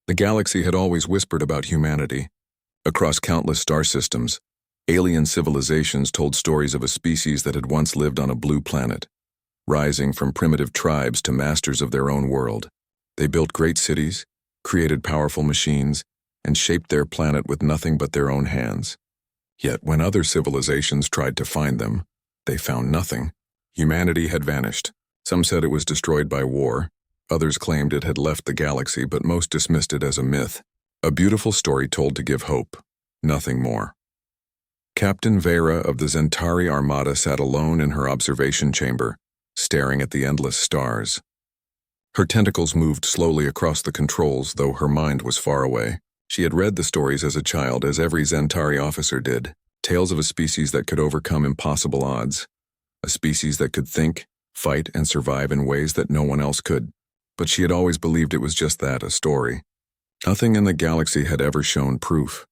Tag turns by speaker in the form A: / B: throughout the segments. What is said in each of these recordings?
A: The galaxy had always whispered about humanity. Across countless star systems, alien civilizations told stories of a species that had once lived on a blue planet, rising from primitive tribes to masters of their own world. They built great cities, created powerful machines, and shaped their planet with nothing but their own hands. Yet when other civilizations tried to find them, they found nothing. Humanity had vanished. Some said it was destroyed by war. Others claimed it had left the galaxy, but most dismissed it as a myth. A beautiful story told to give hope. Nothing more. Captain Vera of the Zentari Armada sat alone in her observation chamber, staring at the endless stars. Her tentacles moved slowly across the controls, though her mind was far away. She had read the stories as a child, as every Zentari officer did. Tales of a species that could overcome impossible odds. A species that could think, fight, and survive in ways that no one else could. But she had always believed it was just that, a story. Nothing in the galaxy had ever shown proof.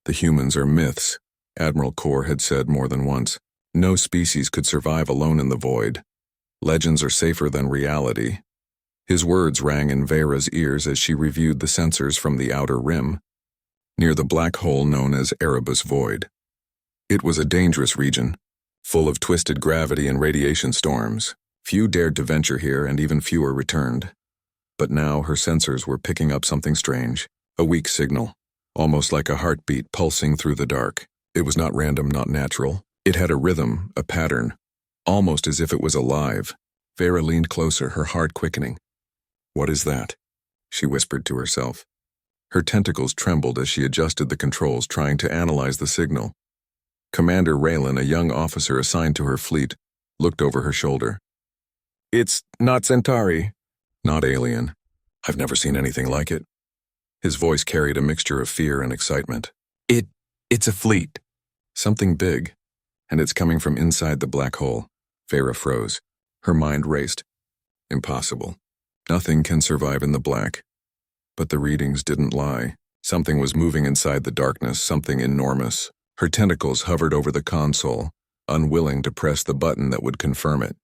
A: The humans are myths, Admiral Kor had said more than once. No species could survive alone in the void. Legends are safer than reality. His words rang in Vera's ears as she reviewed the sensors from the outer rim, near the black hole known as Erebus Void. It was a dangerous region, full of twisted gravity and radiation storms. Few dared to venture here, and even fewer returned. But now her sensors were picking up something strange, a weak signal, almost like a heartbeat pulsing through the dark. It was not random, not natural. It had a rhythm, a pattern, almost as if it was alive. Vera leaned closer, her heart quickening. "What is that?" she whispered to herself. Her tentacles trembled as she adjusted the controls, trying to analyze the signal. Commander Raylan, a young officer assigned to her fleet, looked over her shoulder. "It's not Centauri." "Not alien. I've never seen anything like it." His voice carried a mixture of fear and excitement. It's a fleet. Something big, and it's coming from inside the black hole." Vera froze. Her mind raced. Impossible. Nothing can survive in the black. But the readings didn't lie. Something was moving inside the darkness, something enormous. Her tentacles hovered over the console, unwilling to press the button that would confirm it.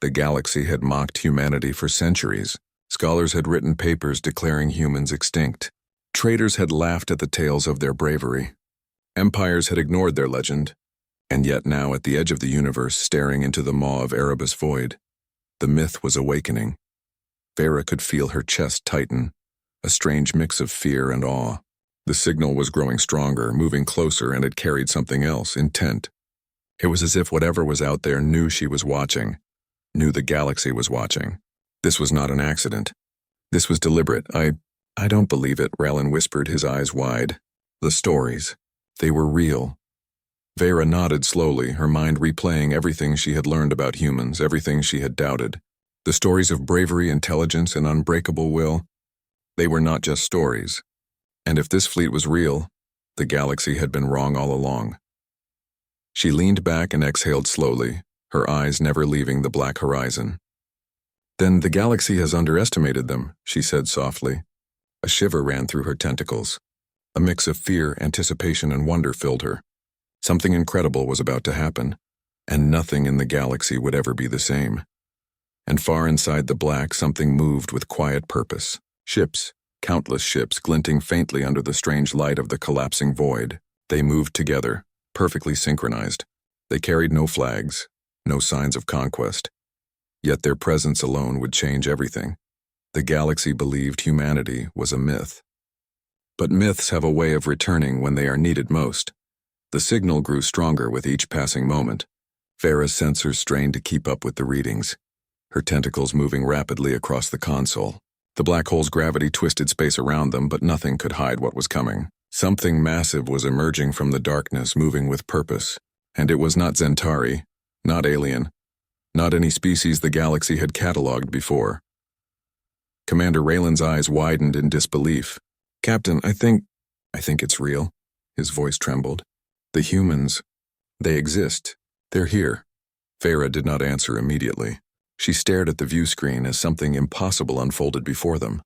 A: The galaxy had mocked humanity for centuries. Scholars had written papers declaring humans extinct. Traders had laughed at the tales of their bravery. Empires had ignored their legend. And yet now, at the edge of the universe, staring into the maw of Erebus Void, the myth was awakening. Vera could feel her chest tighten, a strange mix of fear and awe. The signal was growing stronger, moving closer, and it carried something else, intent. It was as if whatever was out there knew she was watching, knew the galaxy was watching. This was not an accident. This was deliberate. I don't believe it, Raylan whispered, his eyes wide. The stories. They were real. Vera nodded slowly, her mind replaying everything she had learned about humans, everything she had doubted. The stories of bravery, intelligence, and unbreakable will. They were not just stories. And if this fleet was real, the galaxy had been wrong all along. She leaned back and exhaled slowly, her eyes never leaving the black horizon. "Then the galaxy has underestimated them," she said softly. A shiver ran through her tentacles. A mix of fear, anticipation, and wonder filled her. Something incredible was about to happen, and nothing in the galaxy would ever be the same. And far inside the black, something moved with quiet purpose. Ships, countless ships glinting faintly under the strange light of the collapsing void. They moved together, perfectly synchronized. They carried no flags, no signs of conquest. Yet their presence alone would change everything. The galaxy believed humanity was a myth. But myths have a way of returning when they are needed most. The signal grew stronger with each passing moment. Vera's sensors strained to keep up with the readings, her tentacles moving rapidly across the console. The black hole's gravity twisted space around them, but nothing could hide what was coming. Something massive was emerging from the darkness, moving with purpose. And it was not Zentari, not alien, not any species the galaxy had catalogued before. Commander Raylan's eyes widened in disbelief. "Captain, I think it's real." His voice trembled. "The humans, they exist. They're here." Vera did not answer immediately. She stared at the view screen as something impossible unfolded before them.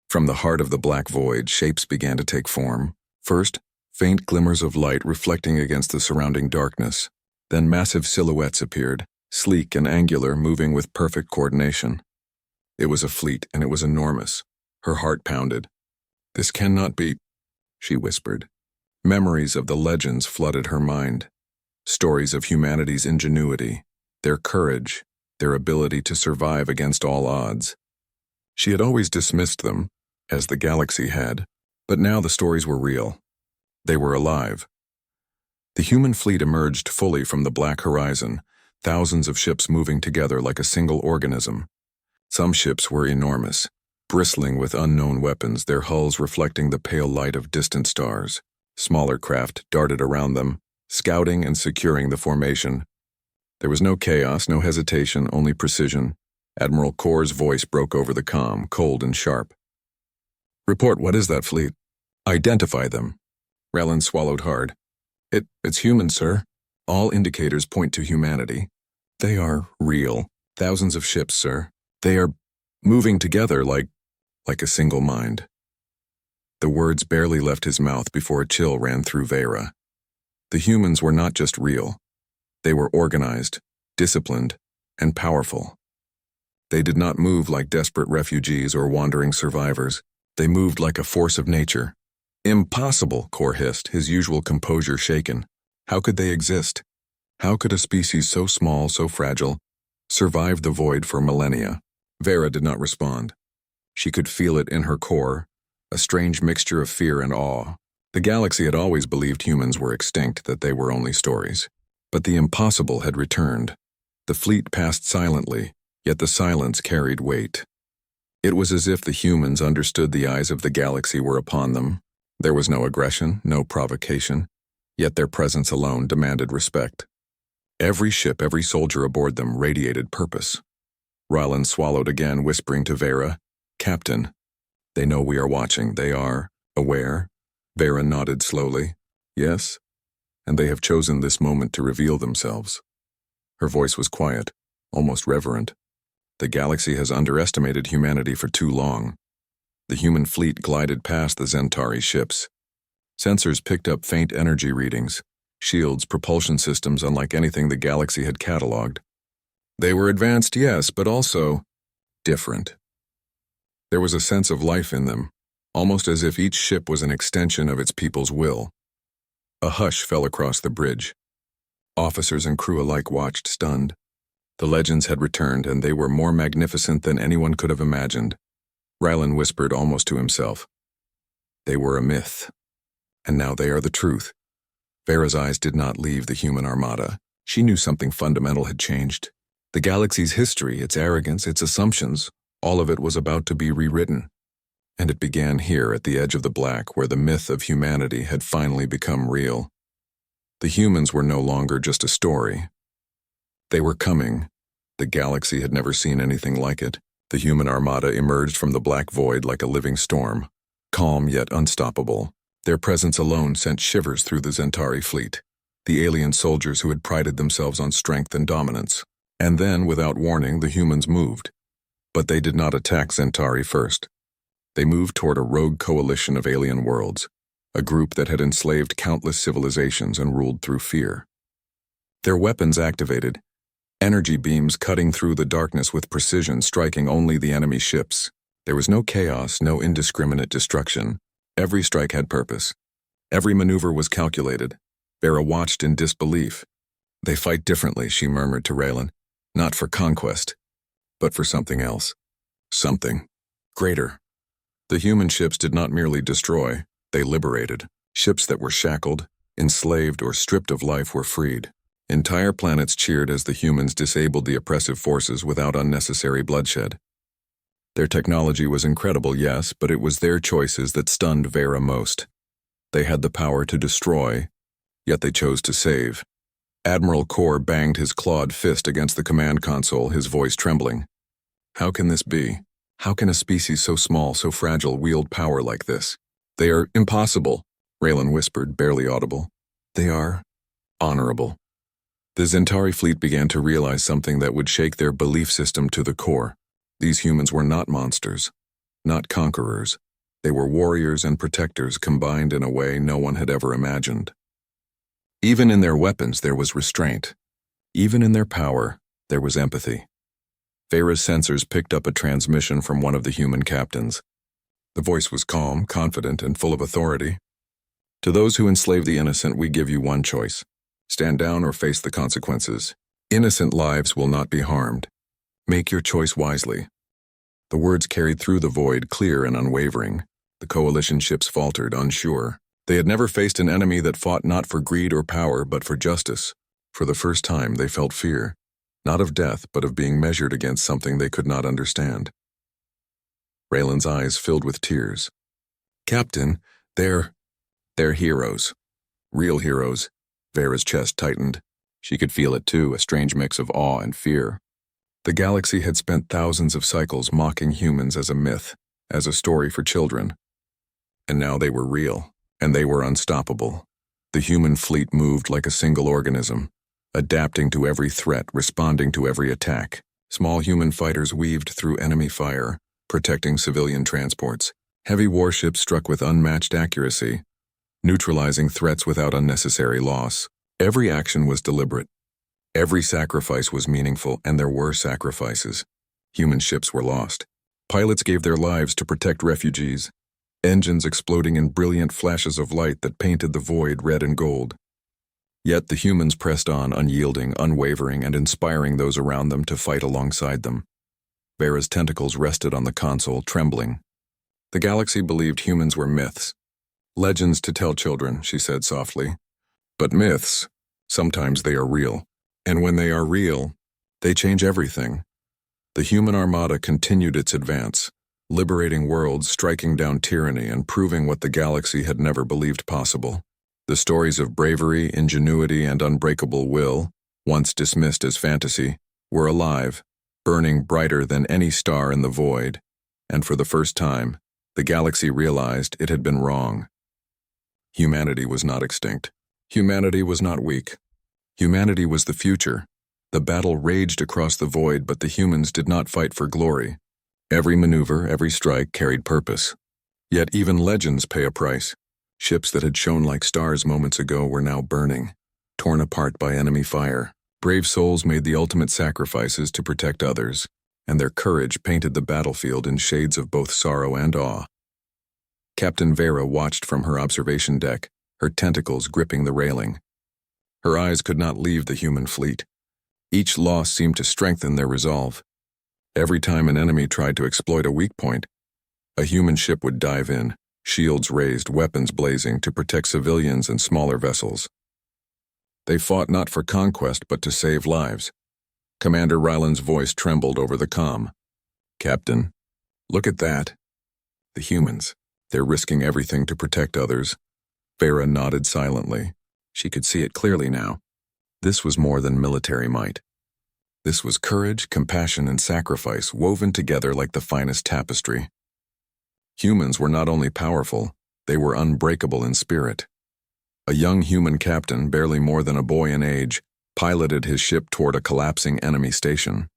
A: From the heart of the black void, shapes began to take form. First, faint glimmers of light reflecting against the surrounding darkness. Then massive silhouettes appeared, sleek and angular, moving with perfect coordination. It was a fleet, and it was enormous. Her heart pounded. This cannot be, she whispered. Memories of the legends flooded her mind. Stories of humanity's ingenuity, their courage, their ability to survive against all odds. She had always dismissed them, as the galaxy had, but now the stories were real. They were alive. The human fleet emerged fully from the black horizon, thousands of ships moving together like a single organism. Some ships were enormous, bristling with unknown weapons, their hulls reflecting the pale light of distant stars. Smaller craft darted around them, scouting and securing the formation. There was no chaos, no hesitation, only precision. Admiral Kor's voice broke over the comm, cold and sharp. "Report, what is that fleet?" "Identify them." Raylan swallowed hard. It's human, sir. All indicators point to humanity. They are real. Thousands of ships, sir. They are moving together like a single mind. The words barely left his mouth before a chill ran through Vera. The humans were not just real. They were organized, disciplined, and powerful. They did not move like desperate refugees or wandering survivors. They moved like a force of nature. "Impossible," Kor hissed, his usual composure shaken. How could they exist? How could a species so small, so fragile, survive the void for millennia? Vera did not respond. She could feel it in her core, a strange mixture of fear and awe. The galaxy had always believed humans were extinct, that they were only stories. But the impossible had returned. The fleet passed silently, yet the silence carried weight. It was as if the humans understood the eyes of the galaxy were upon them. There was no aggression, no provocation, yet their presence alone demanded respect. Every ship, every soldier aboard them radiated purpose. Rylan swallowed again, whispering to Vera, "Captain, they know we are watching. They are aware." Vera nodded slowly. "Yes, and they have chosen this moment to reveal themselves." Her voice was quiet, almost reverent. The galaxy has underestimated humanity for too long. The human fleet glided past the Zentari ships. Sensors picked up faint energy readings, shields, propulsion systems unlike anything the galaxy had cataloged. They were advanced, yes, but also different. There was a sense of life in them, almost as if each ship was an extension of its people's will. A hush fell across the bridge. Officers and crew alike watched, stunned. The legends had returned, and they were more magnificent than anyone could have imagined. Rylan whispered almost to himself. They were a myth, and now they are the truth. Vera's eyes did not leave the human armada. She knew something fundamental had changed. The galaxy's history, its arrogance, its assumptions, all of it was about to be rewritten. And it began here at the edge of the black, where the myth of humanity had finally become real. The humans were no longer just a story. They were coming. The galaxy had never seen anything like it. The human armada emerged from the black void like a living storm, calm yet unstoppable. Their presence alone sent shivers through the Zentari fleet, the alien soldiers who had prided themselves on strength and dominance. And then, without warning, the humans moved. But they did not attack Zentari first. They moved toward a rogue coalition of alien worlds, a group that had enslaved countless civilizations and ruled through fear. Their weapons activated, energy beams cutting through the darkness with precision, striking only the enemy ships. There was no chaos, no indiscriminate destruction. Every strike had purpose. Every maneuver was calculated. Vera watched in disbelief. "They fight differently," she murmured to Raylan. "Not for conquest, but for something else. Something greater." The human ships did not merely destroy, they liberated. Ships that were shackled, enslaved, or stripped of life were freed. Entire planets cheered as the humans disabled the oppressive forces without unnecessary bloodshed. Their technology was incredible, yes, but it was their choices that stunned Vera most. They had the power to destroy, yet they chose to save. Admiral Kor banged his clawed fist against the command console, his voice trembling. How can this be? How can a species so small, so fragile, wield power like this? "They are impossible," Raylan whispered, barely audible. "They are honorable." The Zentari fleet began to realize something that would shake their belief system to the core. These humans were not monsters, not conquerors. They were warriors and protectors combined in a way no one had ever imagined. Even in their weapons there was restraint. Even in their power there was empathy. Vera's sensors picked up a transmission from one of the human captains. The voice was calm, confident, and full of authority. To those who enslave the innocent, we give you one choice. Stand down or face the consequences. Innocent lives will not be harmed. Make your choice wisely. The words carried through the void, clear and unwavering. The coalition ships faltered, unsure. They had never faced an enemy that fought not for greed or power, but for justice. For the first time, they felt fear. Not of death, but of being measured against something they could not understand. Raylan's eyes filled with tears. Captain, they're heroes. Real heroes. Vera's chest tightened. She could feel it too, a strange mix of awe and fear. The galaxy had spent thousands of cycles mocking humans as a myth, as a story for children. And now they were real, and they were unstoppable. The human fleet moved like a single organism, adapting to every threat, responding to every attack. Small human fighters weaved through enemy fire, protecting civilian transports. Heavy warships struck with unmatched accuracy, neutralizing threats without unnecessary loss. Every action was deliberate. Every sacrifice was meaningful, and there were sacrifices. Human ships were lost. Pilots gave their lives to protect refugees, engines exploding in brilliant flashes of light that painted the void red and gold. Yet the humans pressed on, unyielding, unwavering, and inspiring those around them to fight alongside them. Vera's tentacles rested on the console, trembling. The galaxy believed humans were myths. Legends to tell children, she said softly. But myths, sometimes they are real. And when they are real, they change everything. The human armada continued its advance, liberating worlds, striking down tyranny, and proving what the galaxy had never believed possible. The stories of bravery, ingenuity, and unbreakable will, once dismissed as fantasy, were alive, burning brighter than any star in the void. And for the first time, the galaxy realized it had been wrong. Humanity was not extinct. Humanity was not weak. Humanity was the future. The battle raged across the void, but the humans did not fight for glory. Every maneuver, every strike carried purpose. Yet even legends pay a price. Ships that had shone like stars moments ago were now burning, torn apart by enemy fire. Brave souls made the ultimate sacrifices to protect others, and their courage painted the battlefield in shades of both sorrow and awe. Captain Vera watched from her observation deck, her tentacles gripping the railing. Her eyes could not leave the human fleet. Each loss seemed to strengthen their resolve. Every time an enemy tried to exploit a weak point, a human ship would dive in, shields raised, weapons blazing to protect civilians and smaller vessels. They fought not for conquest but to save lives. Commander Ryland's voice trembled over the comm. Captain, look at that. The humans. They're risking everything to protect others. Vera nodded silently. She could see it clearly now. This was more than military might. This was courage, compassion, and sacrifice woven together like the finest tapestry. Humans were not only powerful, they were unbreakable in spirit. A young human captain, barely more than a boy in age, piloted his ship toward a collapsing enemy station.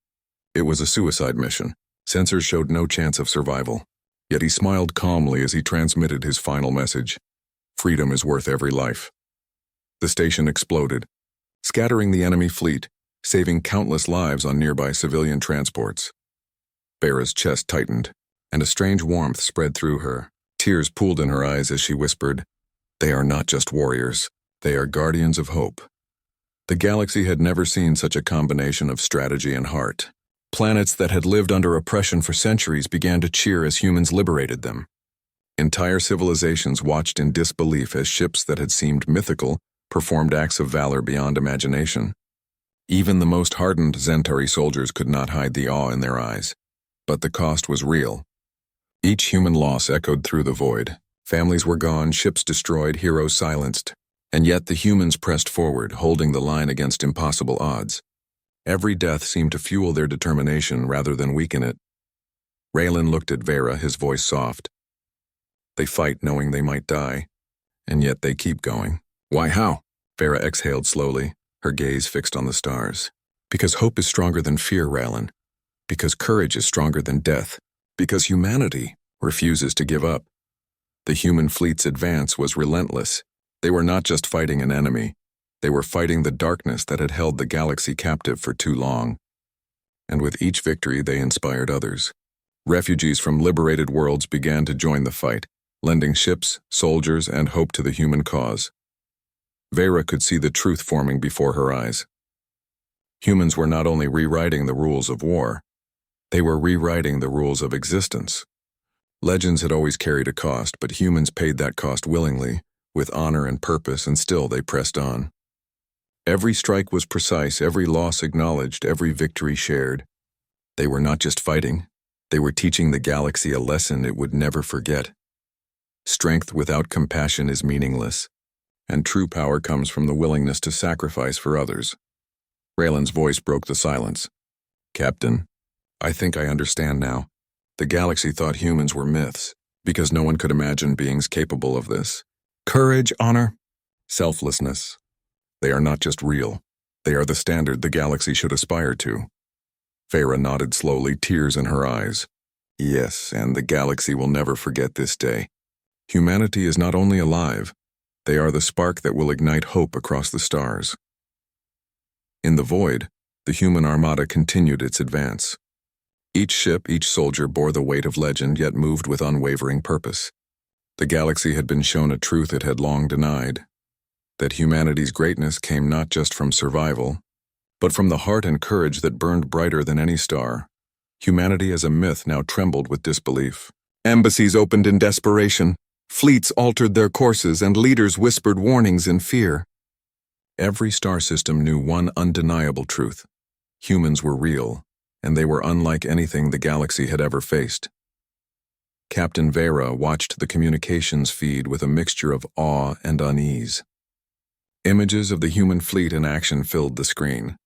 A: It was a suicide mission. Sensors showed no chance of survival. Yet he smiled calmly as he transmitted his final message. Freedom is worth every life. The station exploded, scattering the enemy fleet, saving countless lives on nearby civilian transports. Vera's chest tightened, and a strange warmth spread through her. Tears pooled in her eyes as she whispered, "They are not just warriors, they are guardians of hope." The galaxy had never seen such a combination of strategy and heart. Planets that had lived under oppression for centuries began to cheer as humans liberated them. Entire civilizations watched in disbelief as ships that had seemed mythical performed acts of valor beyond imagination. Even the most hardened Zentari soldiers could not hide the awe in their eyes. But the cost was real. Each human loss echoed through the void. Families were gone, ships destroyed, heroes silenced. And yet the humans pressed forward, holding the line against impossible odds. Every death seemed to fuel their determination rather than weaken it. Raylan looked at Vera, his voice soft. They fight knowing they might die, and yet they keep going. Why, how? Vera exhaled slowly, her gaze fixed on the stars. Because hope is stronger than fear, Raylan. Because courage is stronger than death. Because humanity refuses to give up. The human fleet's advance was relentless. They were not just fighting an enemy. They were fighting the darkness that had held the galaxy captive for too long. And with each victory, they inspired others. Refugees from liberated worlds began to join the fight, lending ships, soldiers, and hope to the human cause. Vera could see the truth forming before her eyes. Humans were not only rewriting the rules of war, they were rewriting the rules of existence. Legends had always carried a cost, but humans paid that cost willingly, with honor and purpose, and still they pressed on. Every strike was precise, every loss acknowledged, every victory shared. They were not just fighting, they were teaching the galaxy a lesson it would never forget. Strength without compassion is meaningless, and true power comes from the willingness to sacrifice for others. Raylan's voice broke the silence. Captain, I think I understand now. The galaxy thought humans were myths, because no one could imagine beings capable of this. Courage, honor, selflessness. They are not just real. They are the standard the galaxy should aspire to. Vera nodded slowly, tears in her eyes. Yes, and the galaxy will never forget this day. Humanity is not only alive, they are the spark that will ignite hope across the stars. In the void, the human armada continued its advance. Each ship, each soldier bore the weight of legend, yet moved with unwavering purpose. The galaxy had been shown a truth it had long denied, that humanity's greatness came not just from survival, but from the heart and courage that burned brighter than any star. Humanity as a myth now trembled with disbelief. Embassies opened in desperation, fleets altered their courses, and leaders whispered warnings in fear. Every star system knew one undeniable truth. Humans were real, and they were unlike anything the galaxy had ever faced. Captain Vera watched the communications feed with a mixture of awe and unease. Images of the human fleet in action filled the screen.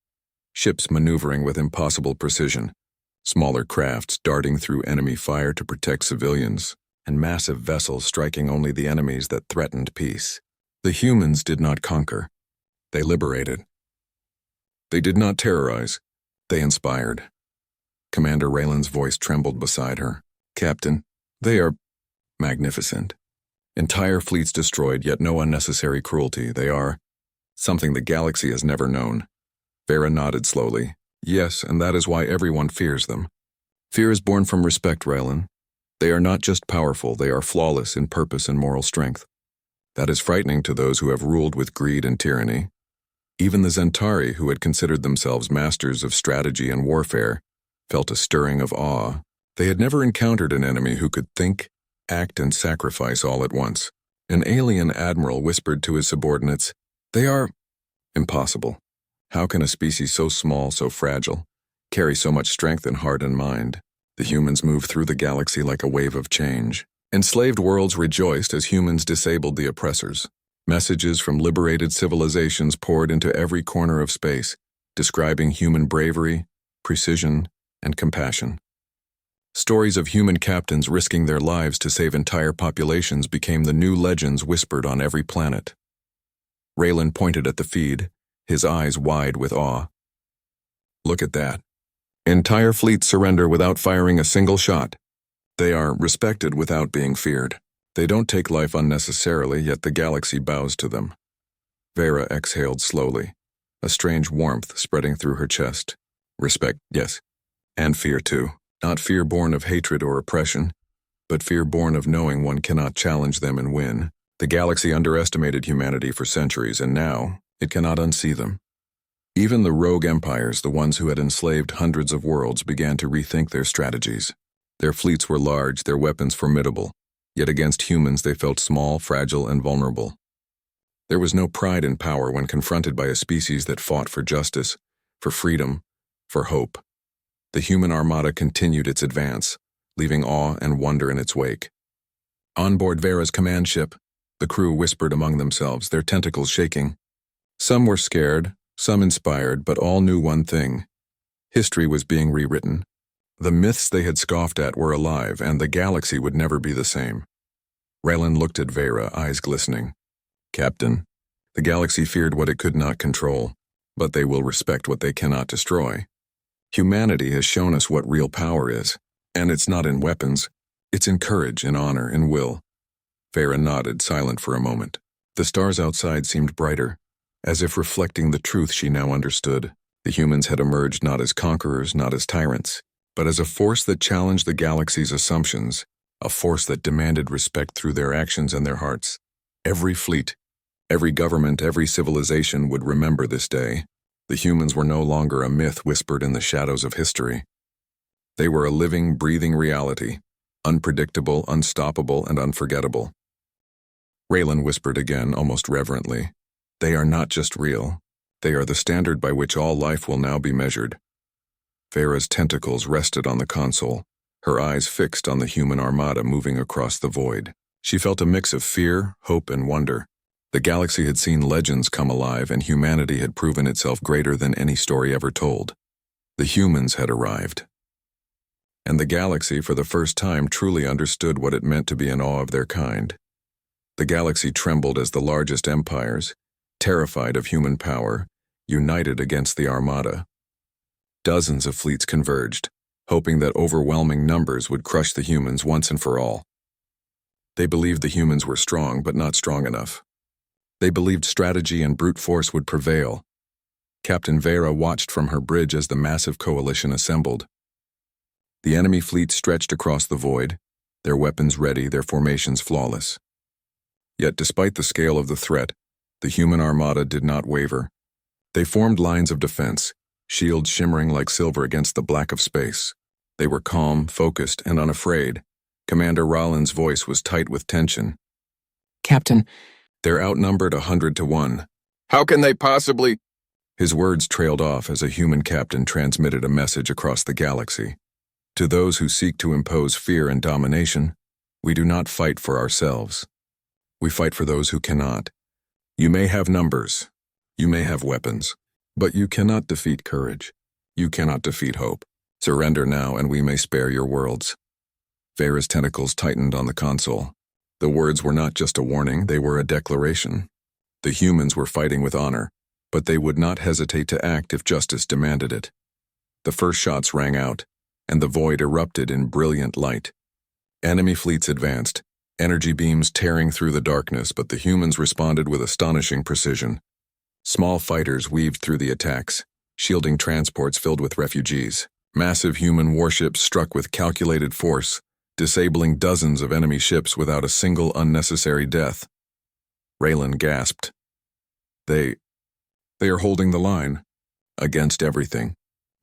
A: Ships maneuvering with impossible precision, smaller crafts darting through enemy fire to protect civilians, and massive vessels striking only the enemies that threatened peace. The humans did not conquer. They liberated. They did not terrorize. They inspired. Commander Raylan's voice trembled beside her. Captain, they are magnificent. Entire fleets destroyed, yet no unnecessary cruelty. They are something the galaxy has never known. Vera nodded slowly. Yes, and that is why everyone fears them. Fear is born from respect, Raylan. They are not just powerful, they are flawless in purpose and moral strength. That is frightening to those who have ruled with greed and tyranny. Even the Zentari, who had considered themselves masters of strategy and warfare, felt a stirring of awe. They had never encountered an enemy who could think, act, and sacrifice all at once. An alien admiral whispered to his subordinates, "They are impossible. How can a species so small, so fragile, carry so much strength in heart and mind?" The humans moved through the galaxy like a wave of change. Enslaved worlds rejoiced as humans disabled the oppressors. Messages from liberated civilizations poured into every corner of space, describing human bravery, precision, and compassion. Stories of human captains risking their lives to save entire populations became the new legends whispered on every planet. Raylan pointed at the feed, his eyes wide with awe. Look at that. Entire fleets surrender without firing a single shot. They are respected without being feared. They don't take life unnecessarily, yet the galaxy bows to them. Vera exhaled slowly, a strange warmth spreading through her chest. Respect, yes, and fear too. Not fear born of hatred or oppression, but fear born of knowing one cannot challenge them and win. The galaxy underestimated humanity for centuries, and now it cannot unsee them. Even the rogue empires, the ones who had enslaved hundreds of worlds, began to rethink their strategies. Their fleets were large, their weapons formidable, yet against humans they felt small, fragile, and vulnerable. There was no pride in power when confronted by a species that fought for justice, for freedom, for hope. The human armada continued its advance, leaving awe and wonder in its wake. On board Vera's command ship, the crew whispered among themselves, their tentacles shaking. Some were scared, some inspired, but all knew one thing. History was being rewritten. The myths they had scoffed at were alive, and the galaxy would never be the same. Raylan looked at Vera, eyes glistening. Captain, the galaxy feared what it could not control, but they will respect what they cannot destroy. Humanity has shown us what real power is, and it's not in weapons, it's in courage, in honor, in will. Vera nodded, silent for a moment. The stars outside seemed brighter, as if reflecting the truth she now understood. The humans had emerged not as conquerors, not as tyrants, but as a force that challenged the galaxy's assumptions, a force that demanded respect through their actions and their hearts. Every fleet, every government, every civilization would remember this day. The humans were no longer a myth whispered in the shadows of history. They were a living, breathing reality, unpredictable, unstoppable, and unforgettable. Raylan whispered again, almost reverently, "They are not just real. They are the standard by which all life will now be measured." Vera's tentacles rested on the console, her eyes fixed on the human armada moving across the void. She felt a mix of fear, hope, and wonder. The galaxy had seen legends come alive, and humanity had proven itself greater than any story ever told. The humans had arrived. And the galaxy, for the first time, truly understood what it meant to be in awe of their kind. The galaxy trembled as the largest empires, terrified of human power, united against the Armada. Dozens of fleets converged, hoping that overwhelming numbers would crush the humans once and for all. They believed the humans were strong, but not strong enough. They believed strategy and brute force would prevail. Captain Vera watched from her bridge as the massive coalition assembled. The enemy fleet stretched across the void, their weapons ready, their formations flawless. Yet despite the scale of the threat, the human armada did not waver. They formed lines of defense, shields shimmering like silver against the black of space. They were calm, focused, and unafraid. Commander Rollin's voice was tight with tension.
B: "Captain."
A: "They're outnumbered 100-1.
C: How can they possibly?"
A: His words trailed off as a human captain transmitted a message across the galaxy. "To those who seek to impose fear and domination, we do not fight for ourselves. We fight for those who cannot. You may have numbers, you may have weapons, but you cannot defeat courage. You cannot defeat hope. Surrender now and we may spare your worlds." Vera's tentacles tightened on the console. The words were not just a warning, they were a declaration. The humans were fighting with honor, but they would not hesitate to act if justice demanded it. The first shots rang out, and the void erupted in brilliant light. Enemy fleets advanced, energy beams tearing through the darkness, but the humans responded with astonishing precision. Small fighters weaved through the attacks, shielding transports filled with refugees. Massive human warships struck with calculated force, disabling dozens of enemy ships without a single unnecessary death. Raylan gasped. They are holding the line. Against everything.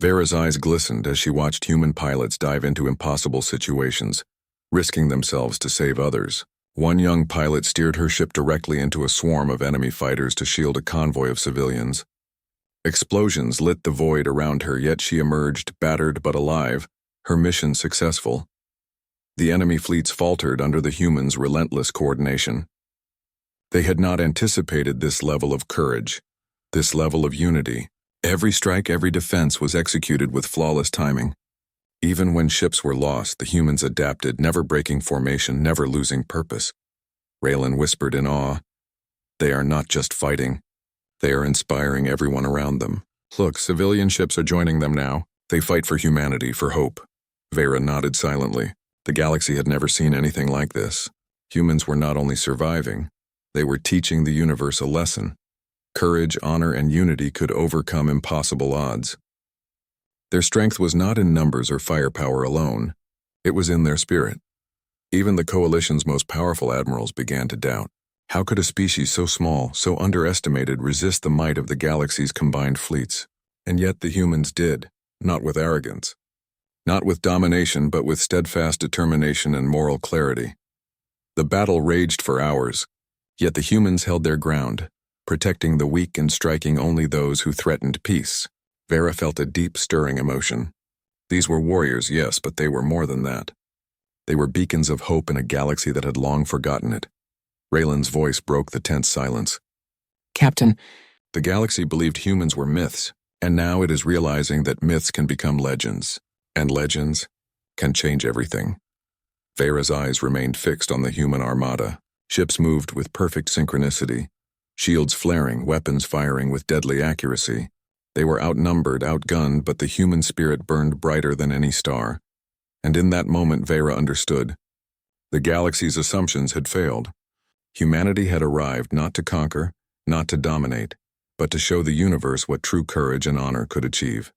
A: Vera's eyes glistened as she watched human pilots dive into impossible situations, risking themselves to save others. One young pilot steered her ship directly into a swarm of enemy fighters to shield a convoy of civilians. Explosions lit the void around her, yet she emerged, battered but alive, her mission successful. The enemy fleets faltered under the humans' relentless coordination. They had not anticipated this level of courage, this level of unity. Every strike, every defense was executed with flawless timing. Even when ships were lost, the humans adapted, never breaking formation, never losing purpose. Raylan whispered in awe, "They are not just fighting. They are inspiring everyone around them. Look, civilian ships are joining them now. They fight for humanity, for hope." Vera nodded silently. The galaxy had never seen anything like this. Humans were not only surviving, they were teaching the universe a lesson. Courage, honor, and unity could overcome impossible odds. Their strength was not in numbers or firepower alone. It was in their spirit. Even the coalition's most powerful admirals began to doubt. How could a species so small, so underestimated, resist the might of the galaxy's combined fleets? And yet the humans did, not with arrogance. Not with domination, but with steadfast determination and moral clarity. The battle raged for hours, yet the humans held their ground, protecting the weak and striking only those who threatened peace. Vera felt a deep, stirring emotion. These were warriors, yes, but they were more than that. They were beacons of hope in a galaxy that had long forgotten it. Raylan's voice broke the tense silence.
B: "Captain."
A: The galaxy believed humans were myths, and now it is realizing that myths can become legends, and legends can change everything. Vera's eyes remained fixed on the human armada. Ships moved with perfect synchronicity, shields flaring, weapons firing with deadly accuracy. They were outnumbered, outgunned, but the human spirit burned brighter than any star. And in that moment Vera understood. The galaxy's assumptions had failed. Humanity had arrived not to conquer, not to dominate, but to show the universe what true courage and honor could achieve.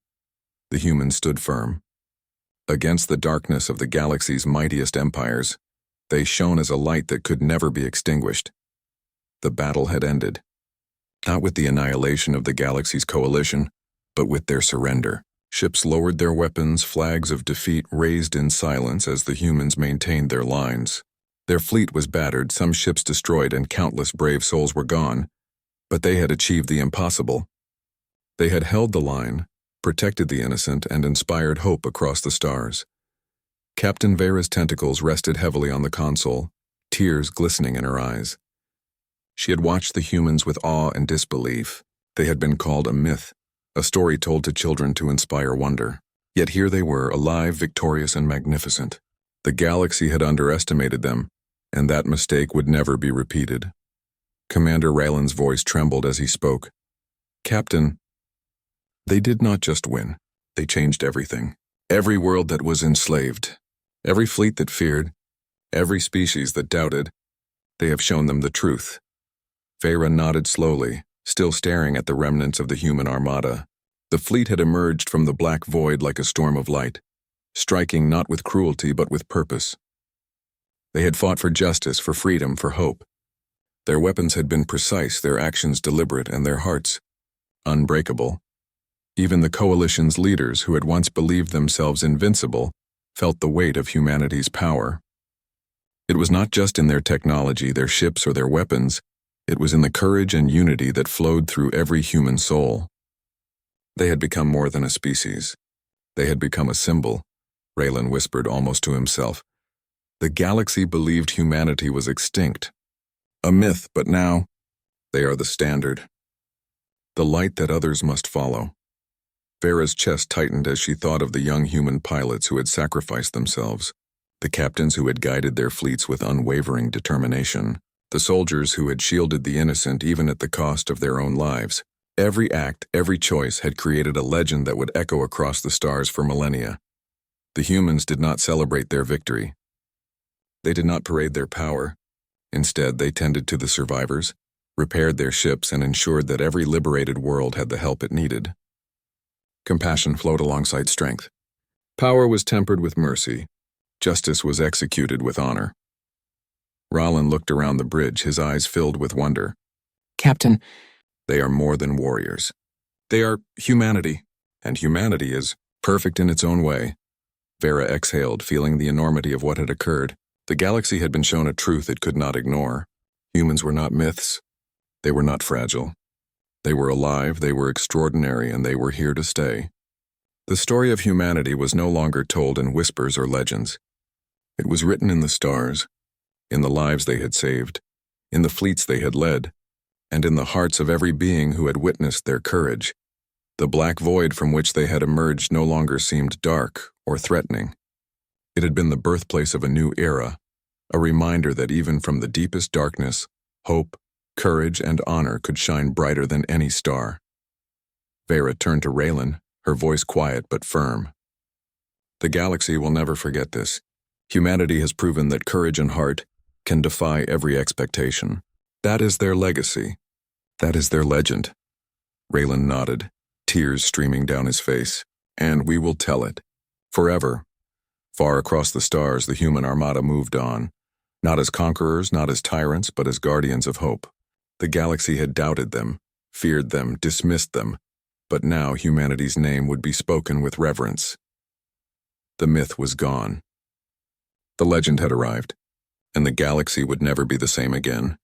A: The humans stood firm. Against the darkness of the galaxy's mightiest empires, they shone as a light that could never be extinguished. The battle had ended. Not with the annihilation of the galaxy's coalition, but with their surrender. Ships lowered their weapons, flags of defeat raised in silence as the humans maintained their lines. Their fleet was battered, some ships destroyed, and countless brave souls were gone, but they had achieved the impossible. They had held the line, protected the innocent, and inspired hope across the stars. Captain Vera's tentacles rested heavily on the console, tears glistening in her eyes. She had watched the humans with awe and disbelief. They had been called a myth, a story told to children to inspire wonder. Yet here they were, alive, victorious, and magnificent. The galaxy had underestimated them, and that mistake would never be repeated. Commander Raylan's voice trembled as he spoke. Captain, they did not just win. They changed everything. Every world that was enslaved, every fleet that feared, every species that doubted, they have shown them the truth. Vera nodded slowly, still staring at the remnants of the human armada. The fleet had emerged from the black void like a storm of light, striking not with cruelty but with purpose. They had fought for justice, for freedom, for hope. Their weapons had been precise, their actions deliberate, and their hearts unbreakable. Even the coalition's leaders, who had once believed themselves invincible, felt the weight of humanity's power. It was not just in their technology, their ships, or their weapons. It was in the courage and unity that flowed through every human soul. They had become more than a species. They had become a symbol, Raylan whispered almost to himself. The galaxy believed humanity was extinct. A myth, but now, they are the standard. The light that others must follow. Vera's chest tightened as she thought of the young human pilots who had sacrificed themselves, the captains who had guided their fleets with unwavering determination, the soldiers who had shielded the innocent even at the cost of their own lives. Every act, every choice had created a legend that would echo across the stars for millennia. The humans did not celebrate their victory. They did not parade their power. Instead, they tended to the survivors, repaired their ships, and ensured that every liberated world had the help it needed. Compassion flowed alongside strength. Power was tempered with mercy. Justice was executed with honor. Raylan looked around the bridge, his eyes filled with wonder.
B: Captain,
A: They are more than warriors. They are humanity, and humanity is perfect in its own way. Vera exhaled, feeling the enormity of what had occurred. The galaxy had been shown a truth it could not ignore. Humans were not myths. They were not fragile. They were alive, they were extraordinary, and they were here to stay. The story of humanity was no longer told in whispers or legends. It was written in the stars, in the lives they had saved, in the fleets they had led, and in the hearts of every being who had witnessed their courage. The black void from which they had emerged no longer seemed dark or threatening. It had been the birthplace of a new era, a reminder that even from the deepest darkness, hope, courage, and honor could shine brighter than any star. Vera turned to Raylan, her voice quiet but firm. The galaxy will never forget this. Humanity has proven that courage and heart can defy every expectation. That is their legacy. That is their legend. Raylan nodded, tears streaming down his face. And we will tell it. Forever. Far across the stars, the human armada moved on. Not as conquerors, not as tyrants, but as guardians of hope. The galaxy had doubted them, feared them, dismissed them. But now humanity's name would be spoken with reverence. The myth was gone. The legend had arrived, and the galaxy would never be the same again.